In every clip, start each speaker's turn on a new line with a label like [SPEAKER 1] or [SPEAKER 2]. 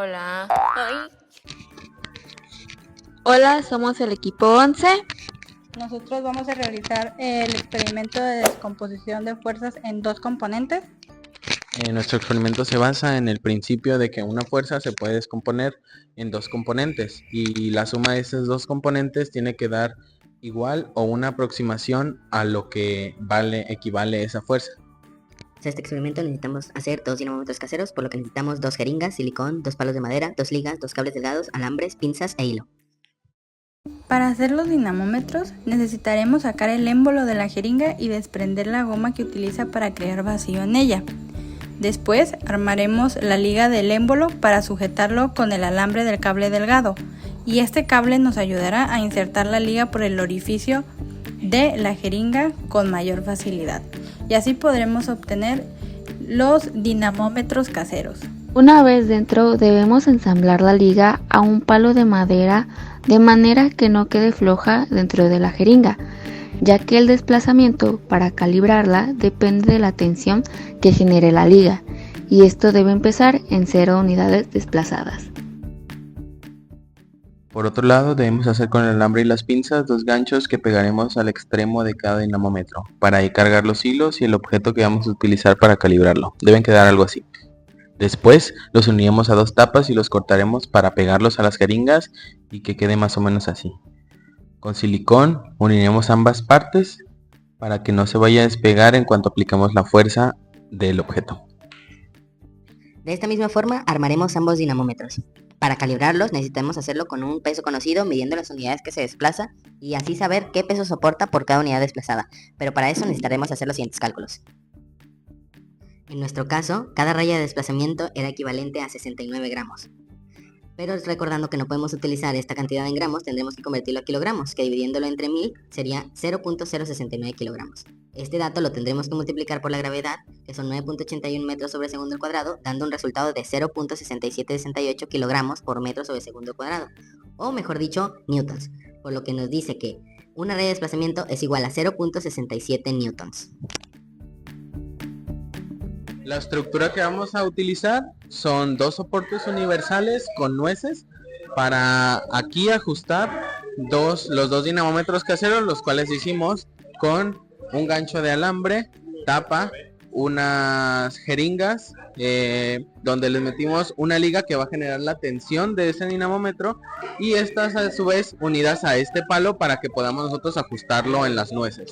[SPEAKER 1] Hola. Ay.
[SPEAKER 2] Hola, somos el equipo 11.
[SPEAKER 3] Nosotros vamos a realizar el experimento de descomposición de fuerzas en dos componentes.
[SPEAKER 4] Nuestro experimento se basa en el principio de que una fuerza se puede descomponer en dos componentes y la suma de esos dos componentes tiene que dar igual o una aproximación a lo que equivale esa fuerza.
[SPEAKER 5] Para este experimento necesitamos hacer 2 dinamómetros caseros, por lo que necesitamos 2 jeringas, silicón, 2 palos de madera, 2 ligas, 2 cables delgados, alambres, pinzas e hilo.
[SPEAKER 3] Para hacer los dinamómetros necesitaremos sacar el émbolo de la jeringa y desprender la goma que utiliza para crear vacío en ella. Después armaremos la liga del émbolo para sujetarlo con el alambre del cable delgado, y este cable nos ayudará a insertar la liga por el orificio de la jeringa con mayor facilidad, y así podremos obtener los dinamómetros caseros.
[SPEAKER 2] Una vez dentro debemos ensamblar la liga a un palo de madera de manera que no quede floja dentro de la jeringa, ya que el desplazamiento para calibrarla depende de la tensión que genere la liga, y esto debe empezar en 0 unidades desplazadas.
[SPEAKER 4] Por otro lado, debemos hacer con el alambre y las pinzas 2 ganchos que pegaremos al extremo de cada dinamómetro para ahí cargar los hilos y el objeto que vamos a utilizar para calibrarlo. Deben quedar algo así. Después los uniremos a 2 tapas y los cortaremos para pegarlos a las jeringas y que quede más o menos así. Con silicón uniremos ambas partes para que no se vaya a despegar en cuanto aplicamos la fuerza del objeto.
[SPEAKER 5] De esta misma forma armaremos ambos dinamómetros. Para calibrarlos necesitamos hacerlo con un peso conocido, midiendo las unidades que se desplaza y así saber qué peso soporta por cada unidad desplazada, pero para eso necesitaremos hacer los siguientes cálculos. En nuestro caso, cada raya de desplazamiento era equivalente a 69 gramos. Pero recordando que no podemos utilizar esta cantidad en gramos, tendremos que convertirlo a kilogramos, que dividiéndolo entre 1000 sería 0.069 kilogramos. Este dato lo tendremos que multiplicar por la gravedad, que son 9.81 metros sobre segundo al cuadrado, dando un resultado de 0.6768 kilogramos por metro sobre segundo al cuadrado, o mejor dicho, newtons, por lo que nos dice que una raya de desplazamiento es igual a 0.67 newtons.
[SPEAKER 4] La estructura que vamos a utilizar son 2 soportes universales con nueces para aquí ajustar los 2 dinamómetros caseros, los cuales hicimos con un gancho de alambre, tapa, unas jeringas donde les metimos una liga que va a generar la tensión de ese dinamómetro y estas a su vez unidas a este palo para que podamos nosotros ajustarlo en las nueces.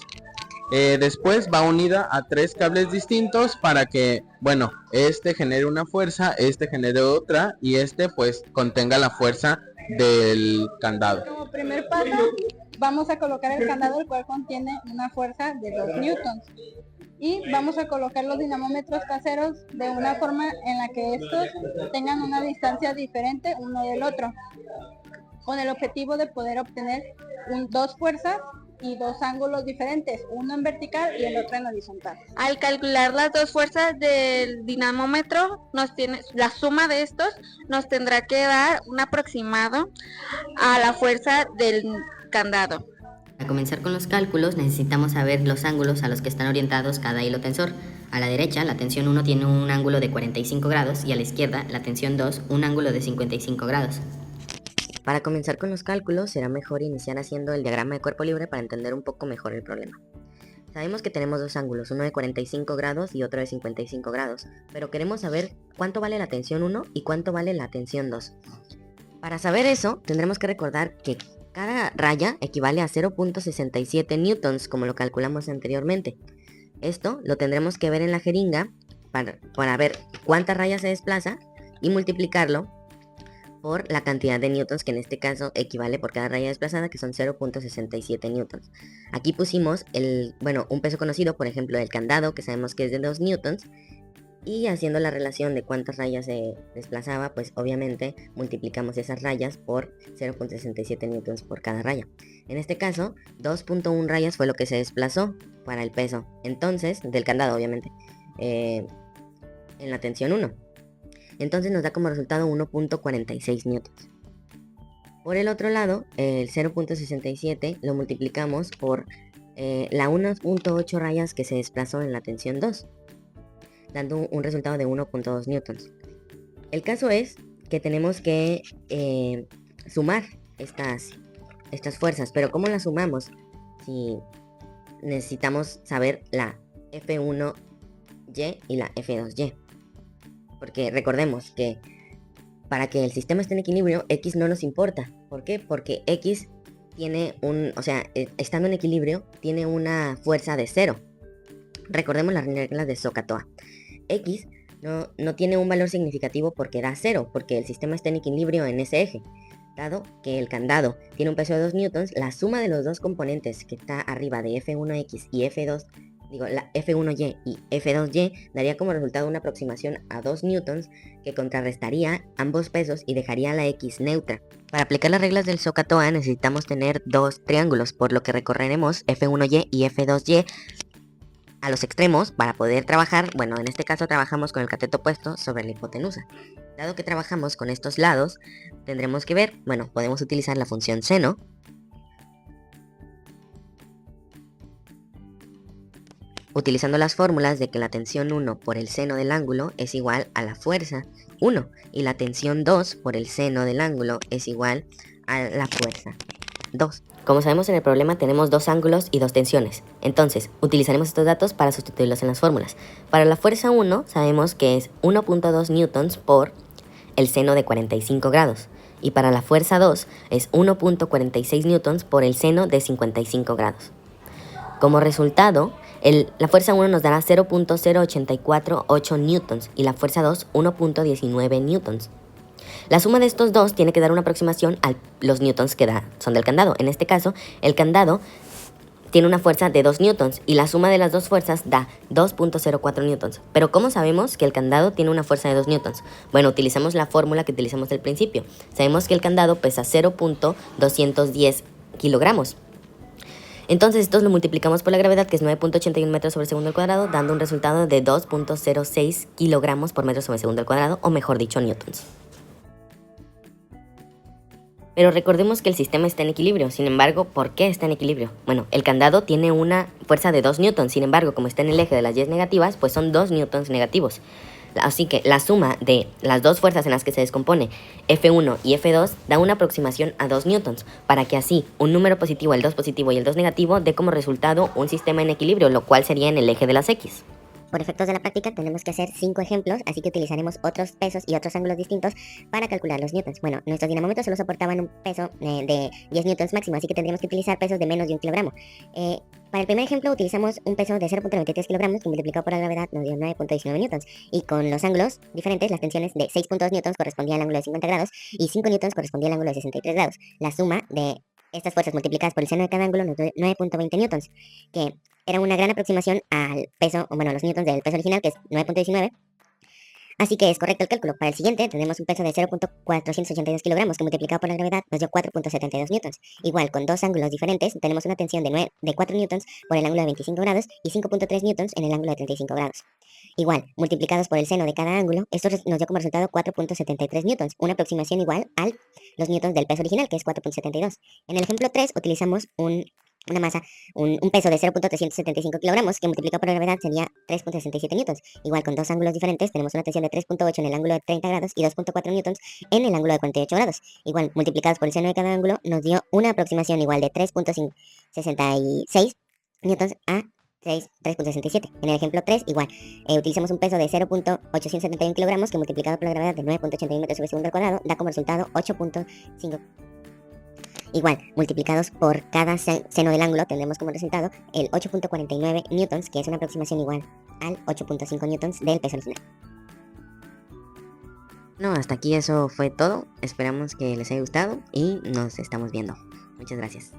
[SPEAKER 4] Después va unida a 3 cables distintos para que, bueno, este genere una fuerza, este genere otra y este pues contenga la fuerza del candado.
[SPEAKER 3] Como primer paso vamos a colocar el candado, el cual contiene una fuerza de 2 newtons. Y vamos a colocar los dinamómetros caseros de una forma en la que estos tengan una distancia diferente uno del otro, con el objetivo de poder obtener 2 fuerzas y 2 ángulos diferentes, uno en vertical y el otro en horizontal.
[SPEAKER 2] Al calcular las 2 fuerzas del dinamómetro, la suma de estos nos tendrá que dar un aproximado a la fuerza del candado.
[SPEAKER 5] Para comenzar con los cálculos necesitamos saber los ángulos a los que están orientados cada hilo tensor. A la derecha la tensión 1 tiene un ángulo de 45 grados y a la izquierda la tensión 2 un ángulo de 55 grados. Para comenzar con los cálculos será mejor iniciar haciendo el diagrama de cuerpo libre para entender un poco mejor el problema. Sabemos que tenemos 2 ángulos, uno de 45 grados y otro de 55 grados, pero queremos saber cuánto vale la tensión 1 y cuánto vale la tensión 2. Para saber eso tendremos que recordar que cada raya equivale a 0.67 newtons, como lo calculamos anteriormente. Esto lo tendremos que ver en la jeringa para ver cuántas rayas se desplaza y multiplicarlo por la cantidad de newtons, que en este caso equivale por cada raya desplazada, que son 0.67 newtons. Aquí pusimos un peso conocido, por ejemplo el candado, que sabemos que es de 2 newtons, y haciendo la relación de cuántas rayas se desplazaba, pues obviamente multiplicamos esas rayas por 0.67 newtons por cada raya. En este caso, 2.1 rayas fue lo que se desplazó para el peso, entonces, del candado obviamente, en la tensión 1. Entonces nos da como resultado 1.46 newtons. Por el otro lado, el 0.67 lo multiplicamos por la 1.8 rayas que se desplazó en la tensión 2, dando un resultado de 1.2 newtons. El caso es que tenemos que sumar estas fuerzas. Pero ¿cómo las sumamos? Si necesitamos saber la F1Y y la F2Y. Porque recordemos que para que el sistema esté en equilibrio, X no nos importa. ¿Por qué? Porque X tiene estando en equilibrio, tiene una fuerza de 0. Recordemos las reglas de SOHCAHTOA. X no tiene un valor significativo porque da 0, porque el sistema está en equilibrio en ese eje. Dado que el candado tiene un peso de 2 newtons, la suma de los dos componentes que está arriba de F1X y la F1Y y F2Y daría como resultado una aproximación a 2 newtons que contrarrestaría ambos pesos y dejaría la X neutra. Para aplicar las reglas del SOHCAHTOA necesitamos tener dos triángulos, por lo que recorreremos F1Y y F2Y a los extremos para poder trabajar. Bueno, en este caso trabajamos con el cateto opuesto sobre la hipotenusa. Dado que trabajamos con estos lados, tendremos que ver, podemos utilizar la función seno. Utilizando las fórmulas de que la tensión 1 por el seno del ángulo es igual a la fuerza 1 y la tensión 2 por el seno del ángulo es igual a la fuerza 2. Como sabemos, en el problema tenemos dos ángulos y dos tensiones. Entonces, utilizaremos estos datos para sustituirlos en las fórmulas. Para la fuerza 1 sabemos que es 1.2 newtons por el seno de 45 grados. Y para la fuerza 2 es 1.46 newtons por el seno de 55 grados. Como resultado, la fuerza 1 nos dará 0.0848 newtons y la fuerza 2 1.19 newtons. La suma de estos dos tiene que dar una aproximación a los newtons que son del candado. En este caso, el candado tiene una fuerza de 2 newtons y la suma de las dos fuerzas da 2.04 newtons. Pero ¿cómo sabemos que el candado tiene una fuerza de 2 newtons? Bueno, utilizamos la fórmula que utilizamos al principio. Sabemos que el candado pesa 0.210 kilogramos. Entonces esto lo multiplicamos por la gravedad, que es 9.81 metros sobre segundo al cuadrado, dando un resultado de 2.06 kilogramos por metro sobre segundo al cuadrado, o mejor dicho, newtons. Pero recordemos que el sistema está en equilibrio. Sin embargo, ¿por qué está en equilibrio? Bueno, el candado tiene una fuerza de 2 newtons. Sin embargo, como está en el eje de las y negativas, pues son 2 newtons negativos. Así que la suma de las dos fuerzas en las que se descompone F1 y F2 da una aproximación a 2 newtons, para que así un número positivo, el 2 positivo y el 2 negativo dé como resultado un sistema en equilibrio, lo cual sería en el eje de las X.
[SPEAKER 1] Por efectos de la práctica tenemos que hacer 5 ejemplos, así que utilizaremos otros pesos y otros ángulos distintos para calcular los newtons. Bueno, nuestros dinamómetros solo soportaban un peso de 10 newtons máximo, así que tendríamos que utilizar pesos de menos de 1 kilogramo. Para el primer ejemplo utilizamos un peso de 0.93 kilogramos que multiplicado por la gravedad nos dio 9.19 newtons. Y con los ángulos diferentes, las tensiones de 6.2 newtons correspondían al ángulo de 50 grados y 5 newtons correspondía al ángulo de 63 grados. La suma de estas fuerzas multiplicadas por el seno de cada ángulo nos dio 9.20 newtons, que era una gran aproximación al peso, los newtons del peso original, que es 9.19. Así que es correcto el cálculo. Para el siguiente tenemos un peso de 0.482 kilogramos que multiplicado por la gravedad nos dio 4.72 newtons. Igual, con dos ángulos diferentes, tenemos una tensión de 4 newtons por el ángulo de 25 grados y 5.3 newtons en el ángulo de 35 grados. Igual, multiplicados por el seno de cada ángulo, esto nos dio como resultado 4.73 newtons, una aproximación igual a los newtons del peso original, que es 4.72. En el ejemplo 3 utilizamos un peso de 0.375 kilogramos que multiplicado por la gravedad sería 3.67 newtons. Igual, con dos ángulos diferentes tenemos una tensión de 3.8 en el ángulo de 30 grados y 2.4 newtons en el ángulo de 48 grados. Igual, multiplicados por el seno de cada ángulo nos dio una aproximación igual de 3.66 newtons a 3.67. En el ejemplo 3, igual, utilizamos un peso de 0.871 kilogramos que multiplicado por la gravedad de 9.81 metros sobre segundo al cuadrado da como resultado 8.5. Igual, multiplicados por cada seno del ángulo tendremos como resultado el 8.49 newtons, que es una aproximación igual al 8.5 newtons del peso original.
[SPEAKER 5] No, hasta aquí eso fue todo. Esperamos que les haya gustado y nos estamos viendo. Muchas gracias.